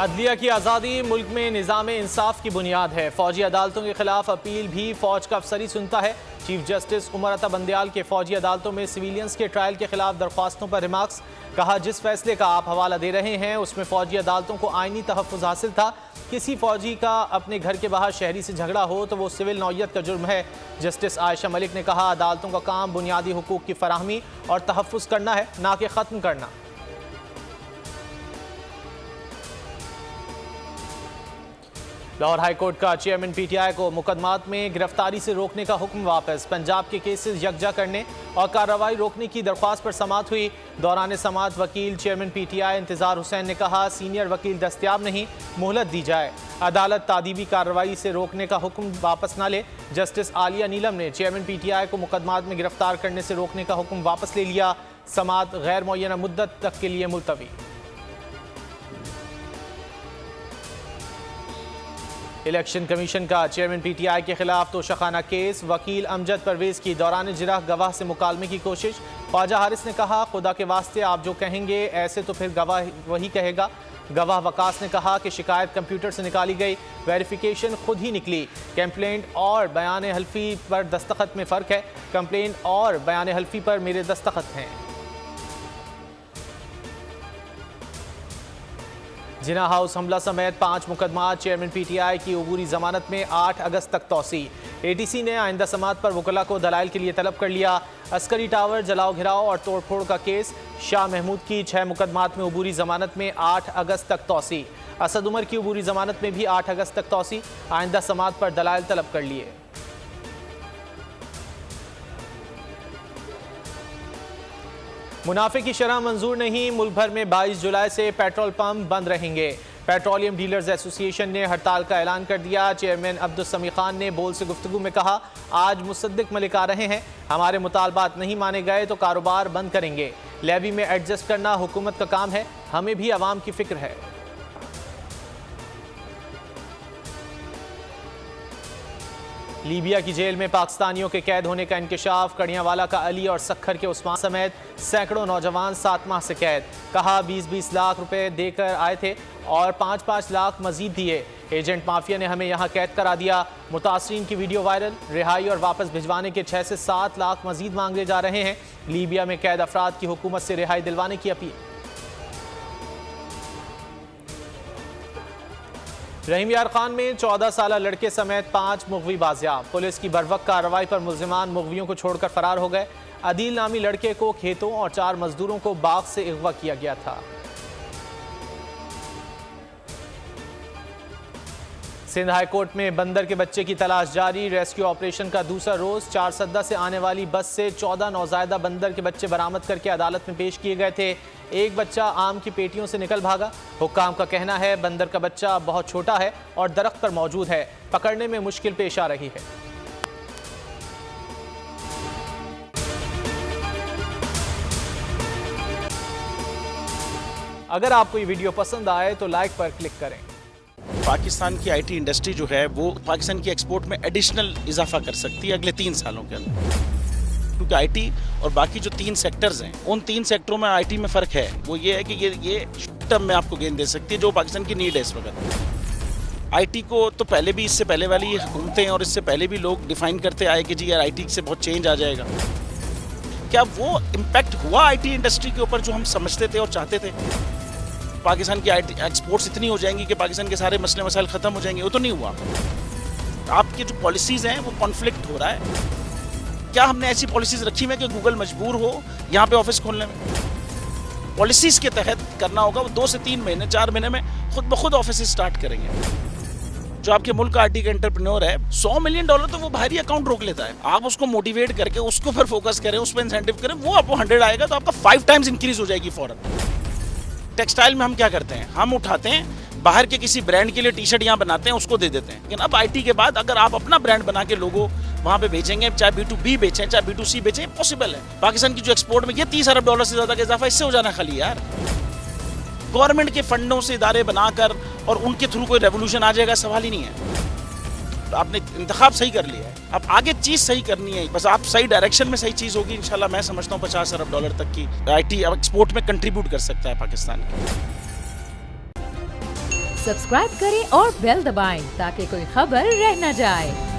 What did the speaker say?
अदलिया की आज़ादी मुल्क में निज़ाम इंसाफ की बुनियाद है। फौजी अदालतों के खिलाफ अपील भी फौज का अफसरी सुनता है। चीफ जस्टिस उमर अता बंदयाल के फौजी अदालतों में सिविलियंस के ट्रायल के खिलाफ दरख्वास्तों पर रिमार्क्स। कहा, जिस फैसले का आप हवाला दे रहे हैं उसमें फौजी अदालतों को आईनी तहफ़्फ़ुज़ हासिल था। किसी फौजी का अपने घर के बाहर शहरी से झगड़ा हो तो वो सिविल नौयत का जुर्म है। जस्टिस आयशा मलिक ने कहा, अदालतों का काम बुनियादी हुकूक की फराहमी और तहफ़्फ़ुज़ करना है, ना कि ख़त्म करना। लाहौर हाईकोर्ट का चेयरमैन पीटीआई को मुकदमात में गिरफ्तारी से रोकने का हुक्म वापस। पंजाब के केसेस यकजा करने और कार्रवाई रोकने की दरख्वास्त पर समाअत हुई। दौरान समाअत वकील चेयरमैन पीटीआई इंतजार हुसैन ने कहा, सीनियर वकील दस्तयाब नहीं, मोहलत दी जाए। अदालत तादीबी कार्रवाई से रोकने का हुक्म वापस न ले। जस्टिस आलिया नीलम ने चेयरमैन पीटीआई को मुकदमात में गिरफ्तार करने से रोकने का हुक्म वापस ले लिया। समाअत गैर मुअय्यना मुद्दत तक के लिए मुलतवी। इलेक्शन कमीशन का चेयरमैन पीटीआई के खिलाफ तोशाखाना केस। वकील अमजद परवेज की दौरान जिरह गवाह से मुकालमे की कोशिश। ख्वाजा हारिस ने कहा, खुदा के वास्ते आप जो कहेंगे ऐसे तो फिर गवाह वही कहेगा। गवाह वकास ने कहा कि शिकायत कंप्यूटर से निकाली गई, वेरिफिकेशन खुद ही निकली। कंप्लेंट और बयान हल्फी पर दस्तखत में फ़र्क है। कंप्लेंट और बयान हल्फी पर मेरे दस्तखत हैं। जिना हाउस हमला समेत 5 मुकदमा। चेयरमैन पीटीआई की अबूरी जमानत में 8 अगस्त तक तौसी। एटीसी ने आइंदा समाअत पर वकला को दलाइल के लिए तलब कर लिया। अस्करी टावर जलाओ घिराव और तोड़फोड़ का केस। शाह महमूद की 6 मुकदमात में अबूरी जमानत में 8 अगस्त तक तौसी। असद उमर की अबूरी जमानत में भी 8 अगस्त तक तौसी। आइंदा समाअत पर दलाइल तलब कर लिए। मुनाफे की शरह मंजूर नहीं। मुल्क भर में 22 जुलाई से पेट्रोल पंप बंद रहेंगे। पेट्रोलियम डीलर्स एसोसिएशन ने हड़ताल का ऐलान कर दिया। चेयरमैन अब्दुल समी खान ने बोल से गुफ्तगू में कहा, आज मुसद्दिक मलिक आ रहे हैं, हमारे मुतालबात नहीं माने गए तो कारोबार बंद करेंगे। लेवी में एडजस्ट करना हुकूमत का काम है, हमें भी आवाम की फिक्र है। लीबिया की जेल में पाकिस्तानियों के कैद होने का इंकशाफ। कड़ियांवाला का अली और सखर के उस्मान समेत सैकड़ों नौजवान 7 माह से कैद। कहा, 20-20 लाख रुपए देकर आए थे और 5-5 लाख मजीद दिए। एजेंट माफिया ने हमें यहाँ कैद करा दिया। मुतासरीन की वीडियो वायरल। रिहाई और वापस भिजवाने के 6 से 7 लाख मजीद मांगे जा रहे हैं। लीबिया में कैद अफराद की हुकूमत से रिहाई दिलवाने की अपील। रहीम यार खान में 14 साला लड़के समेत 5 मुगवी बाजियाब। पुलिस की बरवक्त कार्रवाई पर मुल्जिमान मुगवियों को छोड़कर फरार हो गए। अदील नामी लड़के को खेतों और 4 मजदूरों को बाग से अगवा किया गया था। सिंध हाई कोर्ट में बंदर के बच्चे की तलाश जारी। रेस्क्यू ऑपरेशन का दूसरा रोज। 4 सद्दा से आने वाली बस से 14 नौजायदा बंदर के बच्चे बरामद करके अदालत में पेश किए गए थे। एक बच्चा आम की पेटियों से निकल भागा। हुक्काम का कहना है, बंदर का बच्चा बहुत छोटा है और दरख्त पर मौजूद है, पकड़ने में मुश्किल पेश आ रही है। अगर आपको ये वीडियो पसंद आए तो लाइक पर क्लिक करें। पाकिस्तान की आईटी इंडस्ट्री जो है वो पाकिस्तान की एक्सपोर्ट में एडिशनल इजाफा कर सकती है अगले 3 सालों के अंदर, क्योंकि आईटी और बाकी जो 3 सेक्टर्स हैं उन 3 सेक्टरों में आईटी में फ़र्क है। वो ये है कि ये शॉर्ट टर्म में आपको गेन दे सकती है, जो पाकिस्तान की नीड है इस वक्त। आईटी को तो पहले भी, इससे पहले वाली हुकूमतें और इससे पहले भी लोग डिफाइन करते आए कि जी यार आईटी से बहुत चेंज आ जाएगा। क्या वो इम्पैक्ट हुआ आईटी इंडस्ट्री के ऊपर जो हम समझते थे और चाहते थे? पाकिस्तान की आईटी एक्सपोर्ट्स इतनी हो जाएंगी कि पाकिस्तान के सारे मसले मसाइल ख़त्म हो जाएंगे, वो तो नहीं हुआ। आपकी जो पॉलिसीज़ हैं वो कॉन्फ्लिक्ट हो रहा है। क्या हमने ऐसी पॉलिसीज़ रखी हुई है कि गूगल मजबूर हो यहाँ पे ऑफिस खोलने में? पॉलिसीज़ के तहत करना होगा। वो 2 से 3 महीने 4 महीने में खुद ब खुद ऑफिस स्टार्ट करेंगे। जो आपके मुल्क का आईटी का एंटरप्रेन्योर है, $100 मिलियन तो वो बाहरी अकाउंट रोक लेता है। आप उसको मोटिवेट करके उसको फिर फोकस करें, उस पर इंसेंटिव करें, वो आपको 100 आएगा तो आपका 5 टाइम्स इंक्रीज हो जाएगी फौरन। टेक्सटाइल में हम क्या करते हैं, हम उठाते हैं बाहर के किसी ब्रांड के लिए टी शर्ट यहाँ बनाते हैं, उसको दे देते हैं। लेकिन अब आईटी के बाद अगर आप अपना ब्रांड बना के लोगों वहाँ पे बेचेंगे, चाहे B2B बेचें चाहे B2C बेचें, पॉसिबल है। पाकिस्तान की जो एक्सपोर्ट में ये $30 अरब से ज़्यादा का इजाफा इससे हो जाना खाली यार। गवर्नमेंट के फंडों से इदारे बनाकर और उनके थ्रू कोई रेवोल्यूशन आ जाएगा, सवाल ही नहीं है। आपने इंतखाब सही कर लिया है, अब आगे चीज़ सही करनी है। बस आप सही डायरेक्शन में सही चीज़ होगी इंशाल्लाह। मैं समझता हूँ $50 अरब तक की आईटी एक्सपोर्ट में कंट्रीब्यूट कर सकता है पाकिस्तान। सब्सक्राइब करें और बेल दबाएं ताकि कोई खबर रह न जाए।